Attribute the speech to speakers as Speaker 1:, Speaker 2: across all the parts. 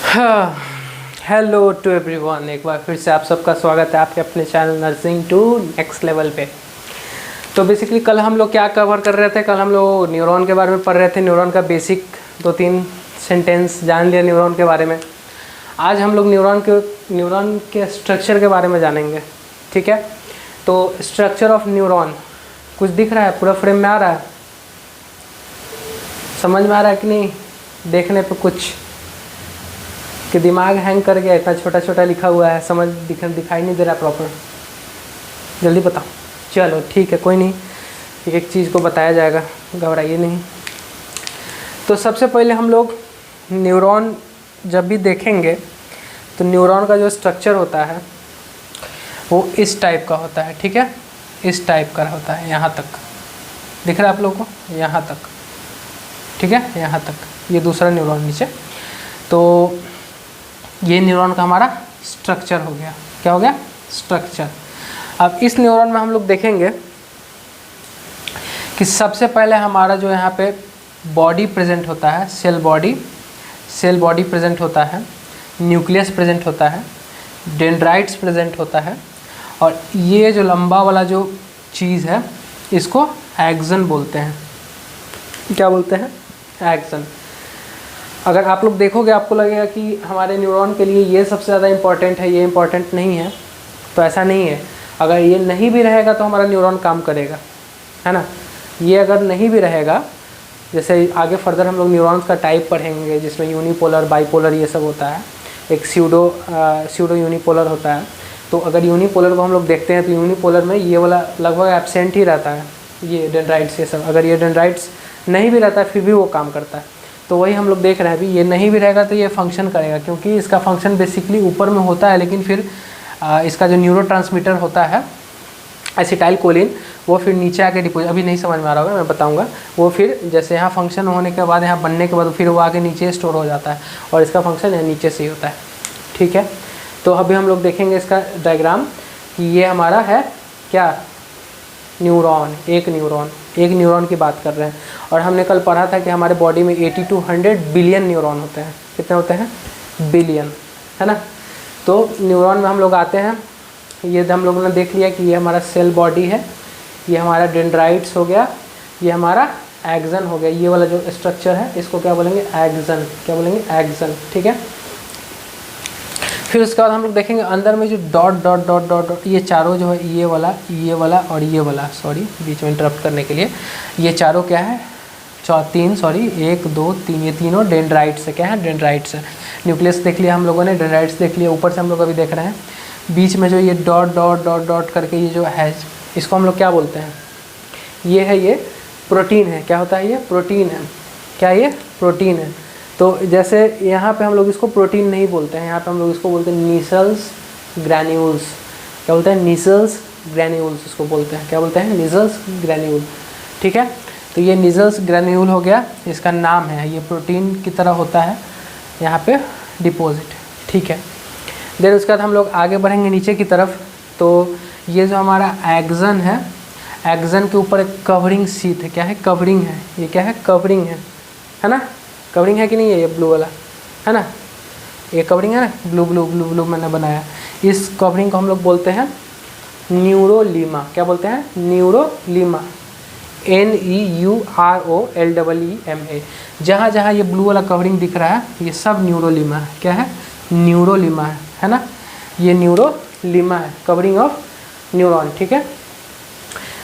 Speaker 1: Hello to everyone, एक बार फिर से आप सबका स्वागत है आपके अपने channel nursing to next level पे। तो बेसिकली कल हम लोग क्या कवर कर रहे थे? कल हम लोग न्यूरॉन के बारे में पढ़ रहे थे। न्यूरॉन का बेसिक 2-3 सेंटेंस जान लिया न्यूरॉन के बारे में। आज हम लोग न्यूरॉन के स्ट्रक्चर के बारे में जानेंगे, ठीक है? तो स्ट्रक्चर ऑफ न्यूरॉन कुछ दिख रहा है? पूरा फ्रेम में आ रहा है? समझ में आ रहा है कि नहीं? देखने पे कुछ कि दिमाग हैंग कर गया, इतना छोटा छोटा लिखा हुआ है, दिखाई नहीं दे रहा प्रॉपर। जल्दी बताओ। चलो ठीक है, कोई नहीं, एक एक चीज़ को बताया जाएगा, घबराइए नहीं। तो सबसे पहले हम लोग न्यूरॉन जब भी देखेंगे तो न्यूरॉन का जो स्ट्रक्चर होता है वो इस टाइप का होता है, ठीक है? इस टाइप का होता है, यहाँ तक दिख रहा है आप लोगों को, यहाँ तक, ठीक है? यहाँ तक। ये दूसरा न्यूरॉन नीचे। तो ये न्यूरॉन का हमारा स्ट्रक्चर हो गया। क्या हो गया? स्ट्रक्चर। अब इस न्यूरॉन में हम लोग देखेंगे कि सबसे पहले हमारा जो यहाँ पे बॉडी प्रेजेंट होता है, सेल बॉडी प्रेजेंट होता है, न्यूक्लियस प्रेजेंट होता है, डेंड्राइट्स प्रेजेंट होता है, और ये जो लंबा वाला जो चीज़ है इसको एक्सन बोलते हैं। क्या बोलते हैं? एक्सन। अगर आप लोग देखोगे आपको लगेगा कि हमारे न्यूरॉन के लिए ये सबसे ज़्यादा इम्पॉर्टेंट है, ये इम्पॉर्टेंट नहीं है, तो ऐसा नहीं है। अगर ये नहीं भी रहेगा तो हमारा न्यूरॉन काम करेगा, है ना? ये अगर नहीं भी रहेगा, जैसे आगे फर्दर हम लोग न्यूरॉन्स का टाइप पढ़ेंगे जिसमें यूनिपोलर, बाइपोलर ये सब होता है, एक स्यूडो यूनिपोलर होता है। तो अगर यूनिपोलर को हम लोग देखते हैं तो यूनिपोलर में ये वाला लगभग एब्सेंट ही रहता है, ये डेंड्राइट्स ये सब। अगर ये डेंड्राइट्स नहीं भी रहता है फिर भी वो काम करता है। तो वही हम लोग देख रहे हैं अभी, ये नहीं भी रहेगा तो ये फंक्शन करेगा, क्योंकि इसका फंक्शन बेसिकली ऊपर में होता है, लेकिन फिर इसका जो न्यूरोट्रांसमीटर होता है एसिटाइलकोलिन, वो फिर नीचे आके डिपोजिट, अभी नहीं समझ में आ रहा होगा, मैं बताऊंगा। वो फिर जैसे यहाँ फंक्शन होने के बाद, यहाँ बनने के बाद फिर वो आगे नीचे स्टोर हो जाता है, और इसका फंक्शन यहाँ नीचे से ही होता है, ठीक है? तो अभी हम लोग देखेंगे इसका डायग्राम कि ये हमारा है क्या? न्यूरॉन। एक न्यूरॉन की बात कर रहे हैं। और हमने कल पढ़ा था कि हमारे बॉडी में 80 to 100 बिलियन न्यूरॉन होते हैं। कितने होते हैं? बिलियन, है ना? तो न्यूरॉन में हम लोग आते हैं। ये हम लोगों ने देख लिया कि ये हमारा सेल बॉडी है, ये हमारा डेंड्राइट्स हो गया, ये हमारा एक्सन हो गया। ये वाला जो स्ट्रक्चर है इसको क्या बोलेंगे? एक्सन। क्या बोलेंगे? एक्सन, ठीक है? फिर उसके बाद हम लोग देखेंगे अंदर में जो dot dot dot dot dot, ये चारों जो है, ये वाला और ये वाला, सॉरी बीच में इंटरप्ट करने के लिए, ये चारों क्या है? 1 2 3, ये तीनों डेंड्राइट्स है। क्या है? डेंड्राइट्स है। न्यूक्लियस देख लिया हम लोगों ने, डेंड्राइट्स देख लिया, ऊपर से हम लोग अभी देख रहे हैं बीच में जो ये डॉट डॉट डॉट डॉट करके ये जो है, इसको हम लोग क्या बोलते हैं? ये है, ये प्रोटीन है। क्या होता है? ये प्रोटीन है। क्या ये? प्रोटीन है। तो जैसे यहाँ पे हम लोग इसको प्रोटीन नहीं बोलते हैं, यहाँ पे हम लोग इसको बोलते हैं नीसल्स ग्रैन्यूल्स। क्या बोलते हैं? नीसल्स ग्रैन्यूल्स इसको बोलते हैं। क्या बोलते हैं? नीसल्स ग्रैन्यूल, ठीक है? तो ये नीसल्स ग्रैन्यूल हो गया, इसका नाम है। ये प्रोटीन की तरह होता है यहाँ पे डिपॉजिट, ठीक है? देन उसके बाद हम लोग आगे बढ़ेंगे नीचे की तरफ। तो ये जो हमारा एक्सन है, एक्सन के ऊपर एक कवरिंग शीट है। क्या है? कवरिंग है। ये क्या है? कवरिंग है ना? कवरिंग है कि नहीं है? ये ब्लू वाला है ना? ये कवरिंग है ना, ब्लू ब्लू ब्लू ब्लू मैंने बनाया। इस कवरिंग को हम लोग बोलते हैं न्यूरोलीमा। क्या बोलते हैं? न्यूरोलीमा। NEUROLEEMA। जहाँ जहाँ ये ब्लू वाला कवरिंग दिख रहा है ये सब न्यूरोलीमा है। क्या है? न्यूरोलीमा है ना? ये न्यूरोलीमा है, कवरिंग ऑफ न्यूरॉन, ठीक है?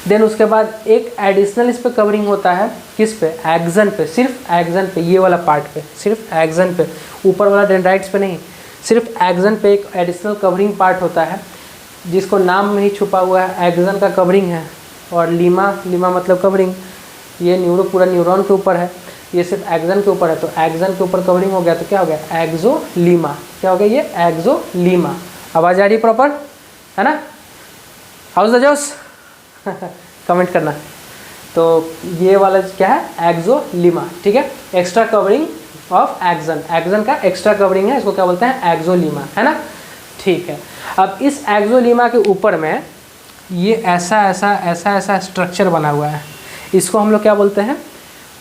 Speaker 1: देन उसके बाद एक एडिशनल इस पे कवरिंग होता है। किस पे? एक्सन पे। सिर्फ एक्सन पे, ये वाला पार्ट पे, सिर्फ एक्सन पे, ऊपर वाला डेंड्राइट्स पे नहीं, सिर्फ एक्सन पे एक एडिशनल कवरिंग पार्ट होता है जिसको नाम में ही छुपा हुआ है, एक्सन का कवरिंग है। और लीमा मतलब कवरिंग, ये पूरा न्यूरॉन के ऊपर है, ये सिर्फ एक्सन के ऊपर है। तो एक्सन के ऊपर कवरिंग हो गया तो क्या हो गया? एक्सोलीमा। क्या हो गया? ये एक्सोलीमा। आवाज़ आ रही है प्रॉपर, है ना? हाउस द जोश कमेंट करना। तो ये वाला क्या है? एक्सोलीमा, ठीक है? Extra covering of action. Action का एक्स्ट्रा कवरिंग है, इसको क्या बोलते हैं? एक्सोलीमा, है ना? ठीक है। अब इस एक्सोलीमा के ऊपर में ये ऐसा स्ट्रक्चर बना हुआ है, इसको हम लोग क्या बोलते हैं?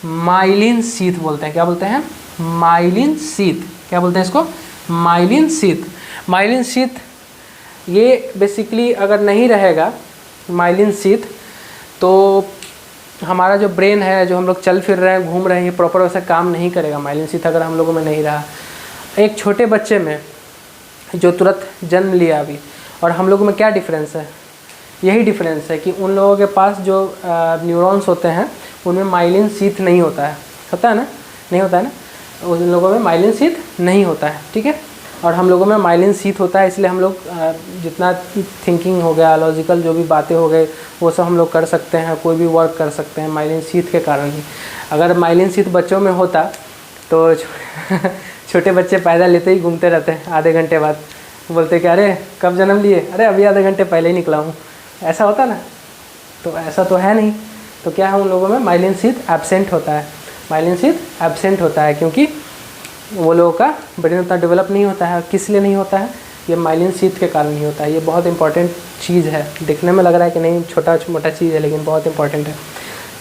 Speaker 1: माइलिन शीथ बोलते हैं। क्या बोलते हैं? Myelin sheath. क्या बोलते हैं इसको? Myelin sheath. माइलिन शीथ ये बेसिकली अगर नहीं रहेगा माइलिन शीथ तो हमारा जो ब्रेन है, जो हम लोग चल फिर रहे हैं, घूम रहे हैं, ये प्रॉपर वैसे काम नहीं करेगा माइलिन शीथ अगर हम लोगों में नहीं रहा। एक छोटे बच्चे में जो तुरंत जन्म लिया अभी और हम लोगों में क्या डिफरेंस है? यही डिफरेंस है कि उन लोगों के पास जो न्यूरॉन्स होते हैं उनमें माइलिन शीथ नहीं होता है। होता है ना? नहीं होता है ना? उन लोगों में माइलिन शीथ नहीं होता है, ठीक है। और हम लोगों में माइलिन शीथ होता है, इसलिए हम लोग जितना थिंकिंग हो गया, लॉजिकल जो भी बातें हो गए, वो सब हम लोग कर सकते हैं, कोई भी वर्क कर सकते हैं माइलिन शीथ के कारण ही। अगर माइलिन शीथ बच्चों में होता तो छोटे बच्चे पैदा लेते ही घूमते रहते हैं, आधे घंटे बाद बोलते कि अरे कब जन्म लिए? अरे अभी आधे घंटे पहले ही निकला हूँ। ऐसा होता ना? तो ऐसा तो है नहीं। तो क्या है, उन लोगों में माइलिन शीथ एब्सेंट होता है। माइलिन शीथ एब्सेंट होता है क्योंकि वो लोगों का ब्रेन उतना डेवलप नहीं होता है। किस लिए नहीं होता है? ये माइलिन शीथ के कारण नहीं होता है। ये बहुत इंपॉर्टेंट चीज़ है। दिखने में लग रहा है कि नहीं, छोटा मोटा चीज़ है, लेकिन बहुत इंपॉर्टेंट है।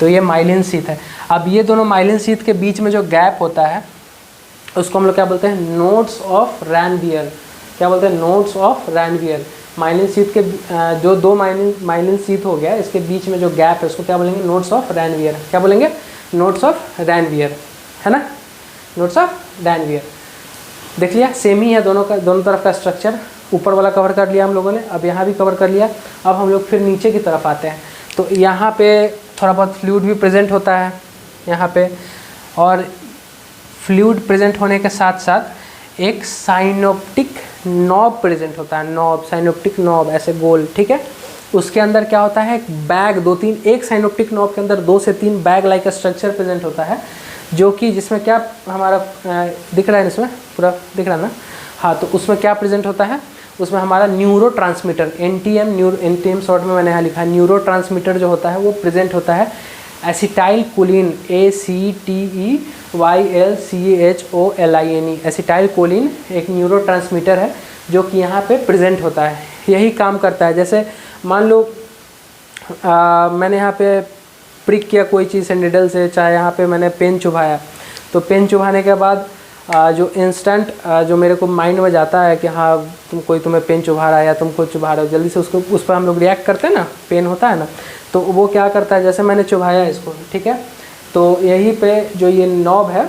Speaker 1: तो ये माइलिन शीथ है। अब ये दोनों माइलिन शीथ के बीच में जो गैप होता है उसको हम लोग क्या बोलते हैं? Nodes of Ranvier. क्या बोलते हैं? Nodes of Ranvier. Myelin sheath के जो दो माइलिन शीथ हो गया, इसके बीच में जो गैप है उसको क्या बोलेंगे? Nodes of Ranvier. क्या बोलेंगे? नोड्स ऑफ रैनवियर, है ना? Nodes of Ranvier. देख लिया, सेम ही है दोनों का, दोनों तरफ का स्ट्रक्चर। ऊपर वाला कवर कर लिया हम लोगों ने, अब यहाँ भी कवर कर लिया। अब हम लोग फिर नीचे की तरफ आते हैं। तो यहाँ पे थोड़ा बहुत फ्लूइड भी प्रेजेंट होता है यहाँ पे, और फ्लूइड प्रेजेंट होने के साथ साथ एक साइनोप्टिक नॉब प्रेजेंट होता है। नॉब, साइनोप्टिक नॉब, ऐसे गोल, ठीक है। उसके अंदर क्या होता है? बैग, दो तीन, एक साइनोप्टिक नॉब के अंदर 2 से 3 बैग लाइक स्ट्रक्चर प्रेजेंट होता है, जो कि जिसमें क्या हमारा दिख रहा है, इसमें पूरा दिख रहा है ना? हाँ, तो उसमें क्या प्रेजेंट होता है? उसमें हमारा न्यूरो ट्रांसमीटर, एनटीएम शॉर्ट में मैंने यहाँ लिखा है, न्यूरो ट्रांसमीटर जो होता है वो प्रेजेंट होता है। Acetyl choline, ACTYLCHOLINE, acetyl choline एक न्यूरो ट्रांसमीटर है जो कि यहाँ पे प्रेजेंट होता है। यही काम करता है। जैसे मान लो मैंने यहाँ पे प्रिक किया कोई चीज़ से, निडल से, चाहे यहाँ पे मैंने पेन चुभाया, तो पेन चुभाने के बाद जो इंस्टेंट जो मेरे को माइंड में जाता है कि हाँ तुम्हें पेन चुभा रहा है या तुमको चुभा रहा हो, जल्दी से उसको उस पर हम लोग रिएक्ट करते हैं ना, पेन होता है ना, तो वो क्या करता है, जैसे मैंने चुभाया इसको, ठीक है, तो यहीं पे जो ये नॉब है,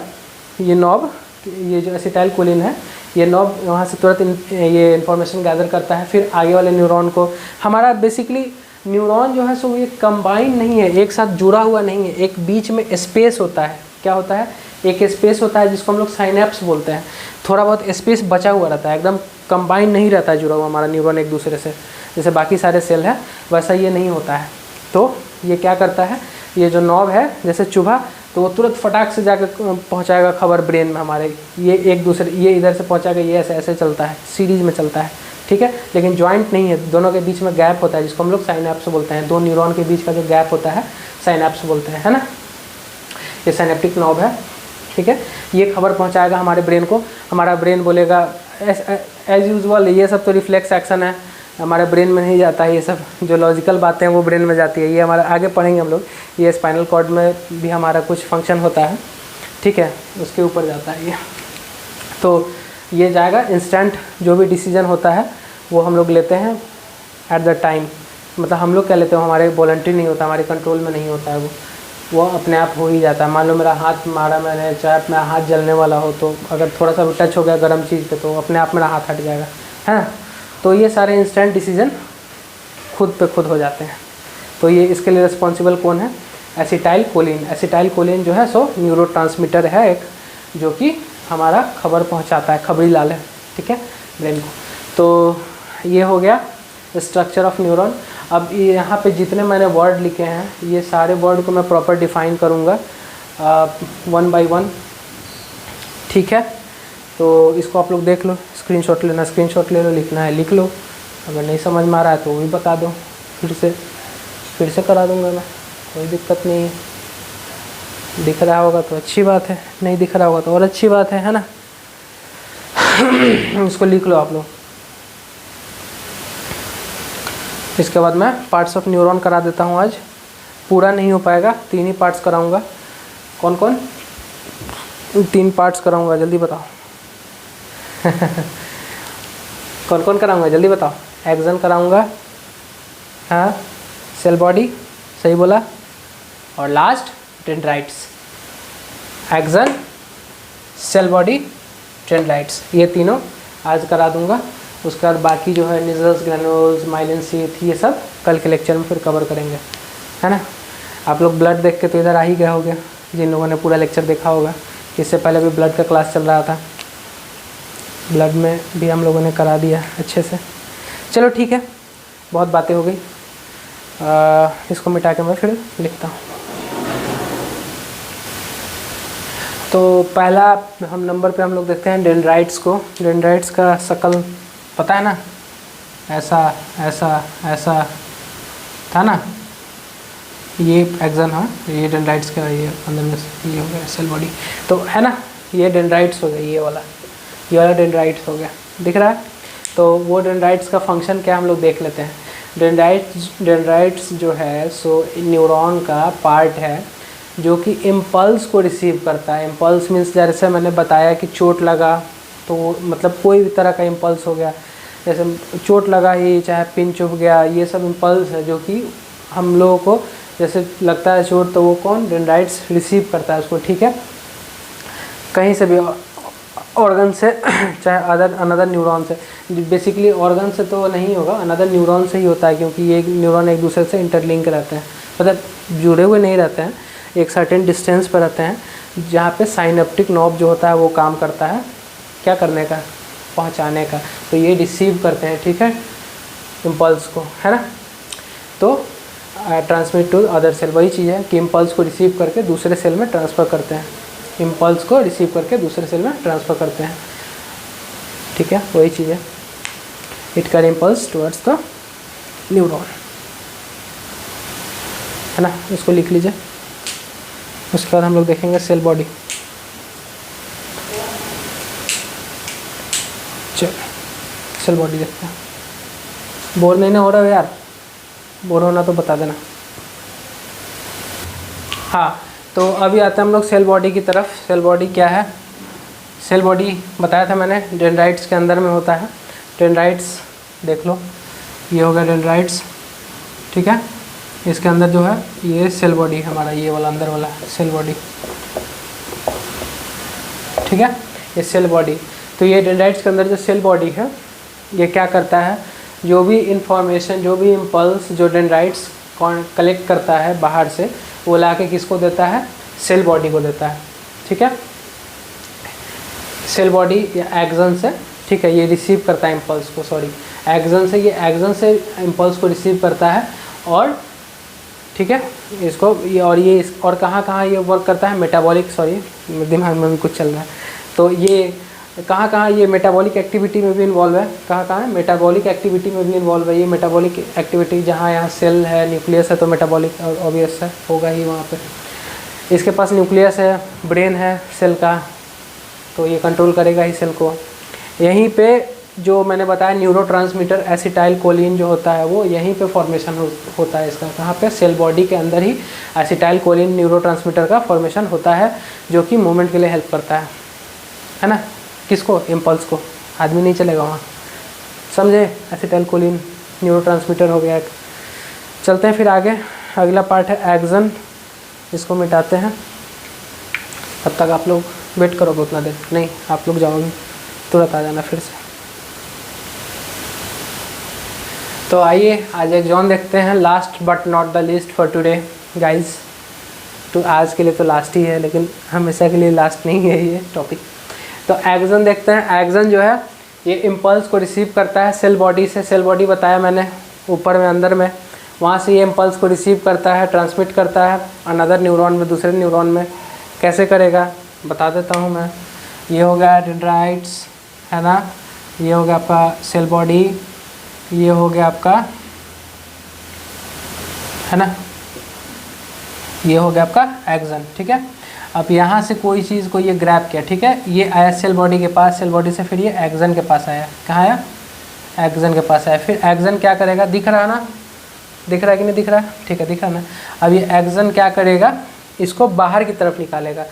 Speaker 1: ये नॉब, ये जो एसिटाइल कोलिन है, ये नॉब वहाँ से तुरंत ये इन्फॉर्मेशन गैदर करता है, फिर आगे वाले न्यूरॉन को। हमारा बेसिकली न्यूरॉन जो है सो ये कंबाइन नहीं है, एक साथ जुड़ा हुआ नहीं है, एक बीच में स्पेस होता है। क्या होता है? एक स्पेस होता है जिसको हम लोग साइनेप्स बोलते हैं। थोड़ा बहुत स्पेस बचा हुआ रहता है, एकदम कंबाइन नहीं रहता है जुड़ा हुआ हमारा न्यूरॉन एक दूसरे से, जैसे बाकी सारे सेल है वैसा ये नहीं होता है। तो ये क्या करता है, ये जो नॉब है जैसे चुभा तो वो तुरंत फटाक से जाकर पहुंचाएगा खबर ब्रेन में हमारे, ये एक दूसरे, ये इधर से पहुंचाएगा, ये ऐसे ऐसे चलता है, सीरीज में चलता है, ठीक है। लेकिन जॉइंट नहीं है, दोनों के बीच में गैप होता है जिसको हम लोग साइनेप्स बोलते हैं। दो न्यूरॉन के बीच का जो गैप होता है साइनेप्स बोलते हैं, है ना। ये साइनेप्टिक नॉब है, ठीक है। ये खबर पहुंचाएगा हमारे ब्रेन को, हमारा ब्रेन बोलेगा एज यूजुअल, ये सब तो रिफ्लेक्स एक्शन है, हमारे ब्रेन में नहीं जाता है ये सब, जो लॉजिकल बातें हैं वो ब्रेन में जाती है। ये हमारा आगे पढ़ेंगे हम लोग, ये स्पाइनल कॉर्ड में भी हमारा कुछ फंक्शन होता है, ठीक है, उसके ऊपर जाता है ये। तो ये जाएगा, इंस्टेंट जो भी डिसीजन होता है वो हम लोग लेते हैं एट द टाइम, मतलब हम लोग क्या लेते हैं, हमारे वॉलंटरी नहीं होता, हमारे कंट्रोल में नहीं होता है, वो अपने आप हो ही जाता है। मान लो मेरा हाथ मारा मैंने, चाहे मेरा हाथ जलने वाला हो, तो अगर थोड़ा सा भी टच हो गया गर्म चीज़ पे तो अपने आप मेरा हाथ हट जाएगा, है ना। तो ये सारे इंस्टेंट डिसीजन खुद पे खुद हो जाते हैं। तो ये इसके लिए रिस्पॉन्सिबल कौन है? Acetyl choline. एसिटाइल कोलिन जो है सो न्यूरोट्रांसमीटर है एक, जो कि हमारा खबर पहुंचाता है, खबरी लाल है, ठीक है, ब्रेन को। तो ये हो गया स्ट्रक्चर ऑफ न्यूरॉन। अब यहाँ पे जितने मैंने वर्ड लिखे हैं ये सारे वर्ड को मैं प्रॉपर डिफाइन करूँगा 1 by 1, ठीक है। तो इसको आप लोग देख लो, स्क्रीनशॉट लेना, स्क्रीनशॉट ले लो, लिखना है लिख लो, अगर नहीं समझ में आ रहा है तो वो भी बता दो, फिर से करा दूँगा मैं, कोई दिक्कत नहीं है। दिख रहा होगा तो अच्छी बात है, नहीं दिख रहा होगा तो और अच्छी बात है ना। इसको लिख लो आप लोग। इसके बाद मैं पार्ट्स ऑफ न्यूरॉन करा देता हूँ। आज पूरा नहीं हो पाएगा, 3 ही पार्ट्स कराऊँगा। कौन कौन? 3 पार्ट्स कराऊँगा, जल्दी बताओ। कौन कौन कराऊंगा जल्दी बताओ। एक्सन कराऊंगा, हाँ सेल बॉडी सही बोला, और last dendrites. Axon, cell body, dendrites, ये तीनों आज करा दूंगा। उसके बाद बाकी जो है निजल्स, ग्रेन्यूल्स, माइलिन शीथ, ये सब कल के लेक्चर में फिर कवर करेंगे, है ना। आप लोग ब्लड देख के तो इधर आ ही गए होगे, जिन लोगों ने पूरा लेक्चर देखा होगा। इससे पहले भी ब्लड का क्लास चल रहा था, ब्लड में भी हम लोगों ने करा दिया अच्छे से। चलो ठीक है, बहुत बातें हो गई, इसको मिटा के मैं फिर लिखता हूँ। तो पहला हम नंबर पे हम लोग देखते हैं डेंड्राइट्स को। डेंड्राइट्स का शक्ल पता है ना, ऐसा ऐसा ऐसा था ना, ये एक्सन, हाँ ये डेंड्राइट्स का, ये अंदर में ये हो गया सेल बॉडी, तो है ना, ये डेंड्राइट्स हो गया, ये वाला डेंड्राइट्स हो गया, दिख रहा है। तो वो डेंड्राइट्स का फंक्शन क्या हम लोग देख लेते हैं। डेंड्राइट्स जो है सो न्यूरॉन का पार्ट है जो कि इम्पल्स को रिसीव करता है। इम्पल्स मीन्स जैसे मैंने बताया कि चोट लगा तो मतलब कोई भी तरह का इम्पल्स हो गया, जैसे चोट लगा ही, चाहे पिन चुभ गया, ये सब इम्पल्स है जो कि हम लोगों को जैसे लगता है चोट, तो वो कौन, डेंड्राइट्स रिसीव करता है उसको, ठीक है, कहीं से भी, ऑर्गन से चाहे अनदर न्यूरॉन से। बेसिकली ऑर्गन से तो नहीं होगा, अनदर न्यूरॉन से ही होता है, क्योंकि ये न्यूरॉन एक दूसरे से इंटरलिंक रहते हैं, मतलब जुड़े हुए नहीं रहते हैं, एक सर्टेन डिस्टेंस पर रहते हैं, जहाँ पे साइनेप्टिक नॉब जो होता है वो काम करता है क्या करने का, पहुँचाने का। तो ये रिसीव करते हैं, ठीक है, इम्पल्स को, है ना। तो ट्रांसमिट टू अदर सेल, वही चीज़ है कि इम्पल्स को रिसीव करके दूसरे सेल में ट्रांसफ़र करते हैं, इम्पल्स को रिसीव करके दूसरे सेल में ट्रांसफ़र करते हैं, ठीक है, वही चीज़ है। It can impulse towards the neuron, है ना, इसको लिख लीजिए। उसके बाद हम लोग देखेंगे सेल बॉडी। चलो सेल बॉडी देखते हैं। बोर नहीं ना हो रहा है यार, बोर होना तो बता देना। हाँ, तो अभी आते हैं हम लोग सेल बॉडी की तरफ। सेल बॉडी क्या है, सेल बॉडी बताया था मैंने, डेंड्राइट्स के अंदर में होता है। डेंड्राइट्स देख लो, ये हो गया डेंड्राइट्स, ठीक है, इसके अंदर जो है ये सेल बॉडी हमारा, ये वाला अंदर वाला सेल बॉडी, ठीक है, ये सेल बॉडी। तो ये डेंड्राइट्स के अंदर जो सेल बॉडी है ये क्या करता है, जो भी इंफॉर्मेशन, जो भी इम्पल्स जो डेंड्राइट्स कलेक्ट करता है बाहर से, वो लाके किसको देता है, सेल बॉडी को देता है, ठीक है, सेल बॉडी या एक्सन से, ठीक है, ये रिसीव करता है इम्पल्स को, सॉरी एक्सन से, ये एक्सन से इम्पल्स को रिसीव करता है, और ठीक है इसको ये और कहाँ ये वर्क करता है, मेटाबॉलिक, सॉरी दिमाग में भी कुछ चल रहा है, तो ये कहाँ ये मेटाबॉलिक एक्टिविटी में भी इन्वॉल्व है, कहाँ मेटाबॉलिक एक्टिविटी में भी इन्वॉल्व है। ये मेटाबॉलिक एक्टिविटी जहाँ यहाँ सेल है, न्यूक्लियस है, तो मेटाबॉलिक ऑब्वियस है, होगा ही वहाँ पे। इसके पास न्यूक्लियस है, ब्रेन है सेल का, तो ये कंट्रोल करेगा ही सेल को। यहीं पे जो मैंने बताया न्यूरोट्रांसमीटर एसिटाइल कोलिन जो होता है वो यहीं पे फॉर्मेशन होता है इसका, कहाँ पे, सेल बॉडी के अंदर ही एसिटाइल कोलिन न्यूरोट्रांसमीटर का फॉर्मेशन होता है, जो कि मूवमेंट के लिए हेल्प करता है ना, किसको, इम्पल्स को। आदमी नहीं चलेगा वहाँ, समझे, एसिटाइल कोलिन न्यूरोट्रांसमीटर हो गया। चलते हैं फिर आगे, अगला पार्ट है एक्सन, इसको मिटाते हैं। तब तक आप लोग वेट करोगे उतना देर नहीं, आप लोग जाओगे तुरंत आ जाना फिर से। तो आइए आज एक्सॉन देखते हैं, last but not the least for today guys. तो आज के लिए तो लास्ट ही है, लेकिन हमेशा के लिए लास्ट नहीं है ये टॉपिक। तो एक्सन देखते हैं। एक्सन जो है ये इम्पल्स को रिसीव करता है सेल बॉडी से। सेल बॉडी बताया मैंने ऊपर में, अंदर में, वहाँ से ये इम्पल्स को रिसीव करता है, ट्रांसमिट करता है अनदर न्यूरॉन में, दूसरे न्यूरॉन में। कैसे करेगा बता देता हूँ मैं। ये हो गया डेंड्राइट्स, है ना, ये हो गया आपका सेल बॉडी, ये हो गया आपका, है ना, ये हो गया आपका एक्सन, ठीक है। अब यहाँ से कोई चीज़ को ये ग्रैब किया, ठीक है, ये आया सेल बॉडी के पास, सेल बॉडी से फिर ये एक्सन के पास आया। कहाँ आया, एक्सन के पास आया। फिर एक्सन क्या करेगा, दिख रहा है ना, दिख रहा है कि नहीं दिख रहा है, ठीक है, दिख रहा है ना। अब ये एक्सन क्या करेगा, इसको बाहर की तरफ निकालेगा।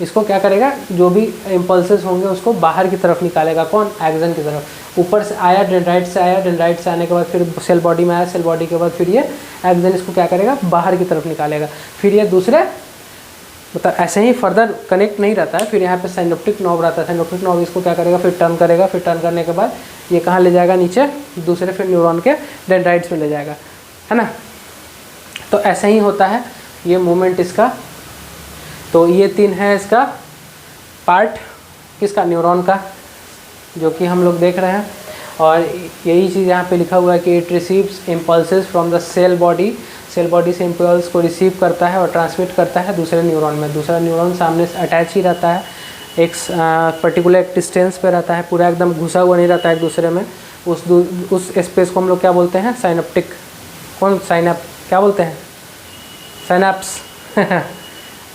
Speaker 1: इसको क्या करेगा, जो भी इम्पल्सेस होंगे उसको बाहर की तरफ निकालेगा। कौन? एक्सन की तरफ। ऊपर से आया, डेंड्राइट से आया, डेंड्राइट से आने के बाद फिर सेल बॉडी में आया, सेल बॉडी के बाद फिर ये एक्सन इसको क्या करेगा, बाहर की तरफ निकालेगा। फिर ये दूसरे मतलब ऐसे ही फर्दर कनेक्ट नहीं रहता है। फिर यहाँ पे साइनोप्टिक नॉब रहता है, साइनोप्टिक नॉब इसको क्या करेगा, फिर टर्न करेगा, फिर टर्न करने के बाद ये कहाँ ले जाएगा, नीचे दूसरे फिर न्यूरॉन के डेंड्राइट्स में ले जाएगा, है ना। तो ऐसे ही होता है ये मूवमेंट इसका। तो ये 3 है इसका पार्ट, किसका, न्यूरॉन का, जो कि हम लोग देख रहे हैं। और यही चीज़ यहाँ पे लिखा हुआ है कि it receives impulses from the cell body, cell body से इम्पल्स को रिसीव करता है और ट्रांसमिट करता है दूसरे न्यूरॉन में। दूसरा न्यूरॉन सामने से अटैच ही रहता है, एक पर्टिकुलर एक डिस्टेंस पे रहता है, पूरा एकदम घुसा हुआ नहीं रहता है एक दूसरे में। उस स्पेस को हम लोग क्या बोलते हैं, साइनेप्टिक, कौन, साइनेप, क्या बोलते हैं, साइनेप्स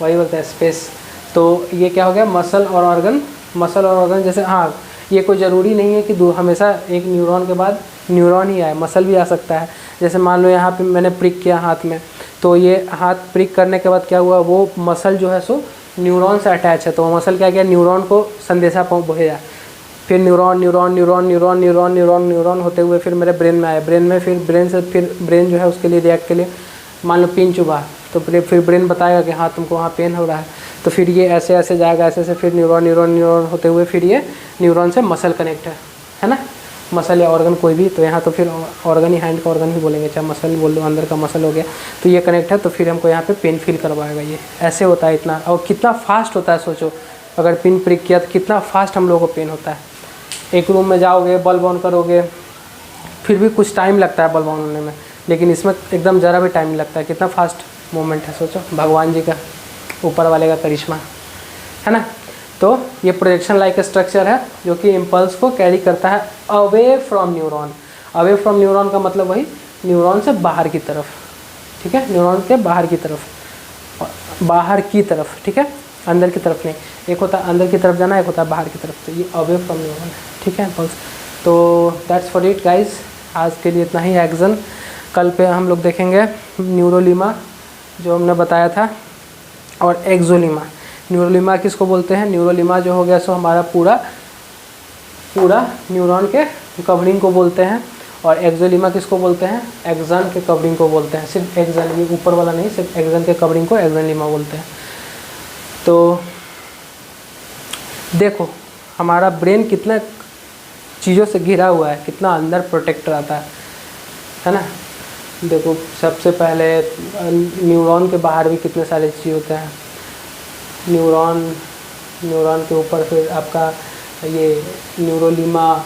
Speaker 1: वही बोलते हैं, स्पेस। तो ये क्या हो गया, मसल और ऑर्गन। मसल और ऑर्गन जैसे, हाँ ये कोई ज़रूरी नहीं है कि हमेशा एक न्यूरॉन के बाद न्यूरॉन ही आए, मसल भी आ सकता है। जैसे मान लो यहाँ पे मैंने प्रिक किया हाथ में, तो ये हाथ प्रिक करने के बाद क्या हुआ, वो मसल जो है सो न्यूरॉन से अटैच है, तो वो मसल क्या किया, न्यूरॉन को संदेशा भेजा। फिर neuron neuron neuron neuron neuron neuron neuron होते हुए फिर मेरे ब्रेन में आया, ब्रेन में फिर ब्रेन से फिर ब्रेन जो है उसके लिए रिएक्ट के लिए, मान लो पिन चुभा, तो फिर ब्रेन बताएगा कि हाँ तुमको वहाँ पेन हो रहा है, तो फिर ये ऐसे ऐसे जाएगा, ऐसे ऐसे फिर न्यूरॉन न्यूरॉन न्यूरॉन होते हुए फिर ये न्यूरॉन से मसल कनेक्ट है ना, मसल या ऑर्गन कोई भी। तो यहाँ तो फिर ऑर्गन ही, हैंड का ऑर्गन भी बोलेंगे, चाहे मसल बोल दो, अंदर का मसल हो गया, तो ये कनेक्ट है, तो फिर हमको यहाँ पे पेन फील करवाएगा। ये ऐसे होता है इतना, और कितना फास्ट होता है सोचो, अगर पिन प्रिक किया तो कितना फास्ट हम लोगों को पेन होता है। एक रूम में जाओगे, बल्ब ऑन करोगे, फिर भी कुछ टाइम लगता है बल्ब ऑन होने में, लेकिन इसमें एकदम ज़रा भी टाइम नहीं लगता है। कितना फास्ट मूवमेंट है, सोचो, भगवान जी का, ऊपर वाले का करिश्मा, है ना। तो ये प्रोजेक्शन लाइक स्ट्रक्चर है जो कि इम्पल्स को कैरी करता है away from neuron. Away from neuron का मतलब वही न्यूरॉन से बाहर की तरफ, ठीक है, न्यूरॉन के बाहर की तरफ, बाहर की तरफ, ठीक है, अंदर की तरफ नहीं। एक होता है अंदर की तरफ जाना, एक होता है बाहर की तरफ, तो ये अवे फ्रॉम न्यूरॉन है, ठीक है, इम्पल्स। तो दैट्स फॉर इट गाइज, आज के लिए इतना ही एक्शन। कल पे हम लोग देखेंगे न्यूरोलीमा जो हमने बताया था, और एक्सोलीमा। न्यूरोलीमा किसको बोलते हैं, न्यूरोलीमा जो हो गया सो हमारा पूरा न्यूरॉन के कवरिंग को बोलते हैं, और एक्सोलीमा किसको बोलते हैं, एक्सन के कवरिंग को बोलते हैं। सिर्फ एक्सन, ये ऊपर वाला नहीं, सिर्फ एक्सन के कवरिंग को एक्सोलीमा बोलते हैं। तो देखो हमारा ब्रेन कितना चीज़ों से घिरा हुआ है, कितना अंदर प्रोटेक्ट रहता है ना। देखो सबसे पहले न्यूरॉन के बाहर भी कितने सारे चीज़ होते हैं, न्यूरॉन के ऊपर फिर आपका ये न्यूरोलीमा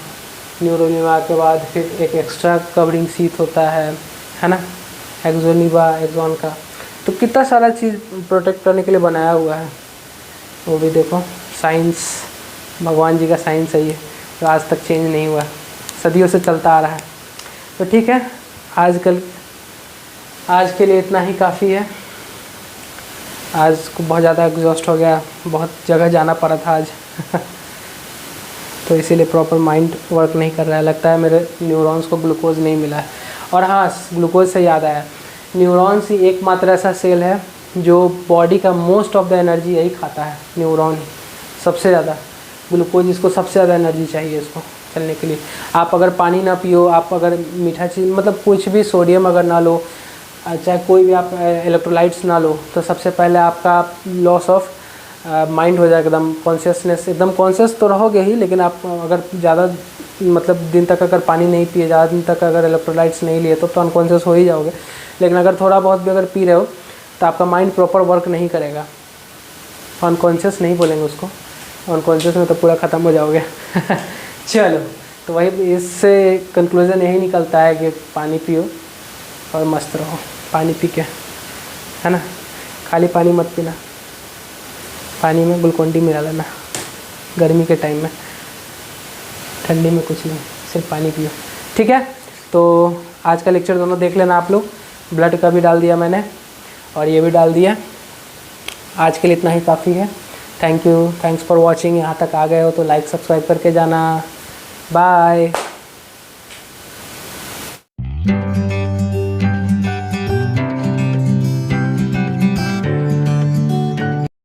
Speaker 1: के बाद फिर एक एक्स्ट्रा कवरिंग शीथ होता है ना, एक्सोलीमा, एक्सॉन का। तो कितना सारा चीज़ प्रोटेक्ट करने के लिए बनाया हुआ है, वो भी देखो। साइंस, भगवान जी का साइंस है ये, तो आज तक चेंज नहीं हुआ, सदियों से चलता आ रहा है। तो ठीक है, आज के लिए इतना ही काफ़ी है। आज को बहुत ज़्यादा एग्जॉस्ट हो गया, बहुत जगह जाना पड़ा था आज तो इसीलिए प्रॉपर माइंड वर्क नहीं कर रहा है, लगता है मेरे न्यूरॉन्स को ग्लूकोज नहीं मिला है। और हाँ, ग्लूकोज से याद आया, न्यूरॉन्स ही एकमात्र ऐसा सेल है जो बॉडी का मोस्ट ऑफ द एनर्जी यही खाता है, न्यूरॉन ही सबसे ज़्यादा। ग्लूकोज, इसको सबसे ज़्यादा एनर्जी चाहिए इसको चलने के लिए। आप अगर पानी ना पियो, आप अगर मीठा चीज़ मतलब कुछ भी, सोडियम अगर ना लो, चाहे कोई भी आप इलेक्ट्रोलाइट्स ना लो, तो सबसे पहले आपका लॉस ऑफ माइंड हो जाएगा, एकदम कॉन्शियसनेस, एकदम कॉन्शियस तो रहोगे ही, लेकिन आप अगर ज़्यादा मतलब दिन तक अगर पानी नहीं पिए, ज़्यादा दिन तक अगर इलेक्ट्रोलाइट्स नहीं लिए, तो अनकॉन्शियस हो ही जाओगे। लेकिन अगर थोड़ा बहुत भी अगर पी रहे हो तो आपका माइंड प्रॉपर वर्क नहीं करेगा, अनकॉन्शियस नहीं बोलेंगे उसको, अनकॉन्शियस में तो पूरा ख़त्म हो जाओगे चलो, तो वही इससे कंक्लूज़न यही निकलता है कि पानी पियो और मस्त रहो, पानी पी के, है ना। खाली पानी मत पीना, पानी में ग्लूकोन डी मिला लेना गर्मी के टाइम में, ठंडी में कुछ नहीं, सिर्फ पानी पियो, ठीक है। तो आज का लेक्चर दोनों देख लेना आप लोग, ब्लड का भी डाल दिया मैंने और ये भी डाल दिया। आज के लिए इतना ही काफ़ी है। Thanks for watching. यहाँ तक आ गए हो तो लाइक सब्सक्राइब करके जाना। बाय।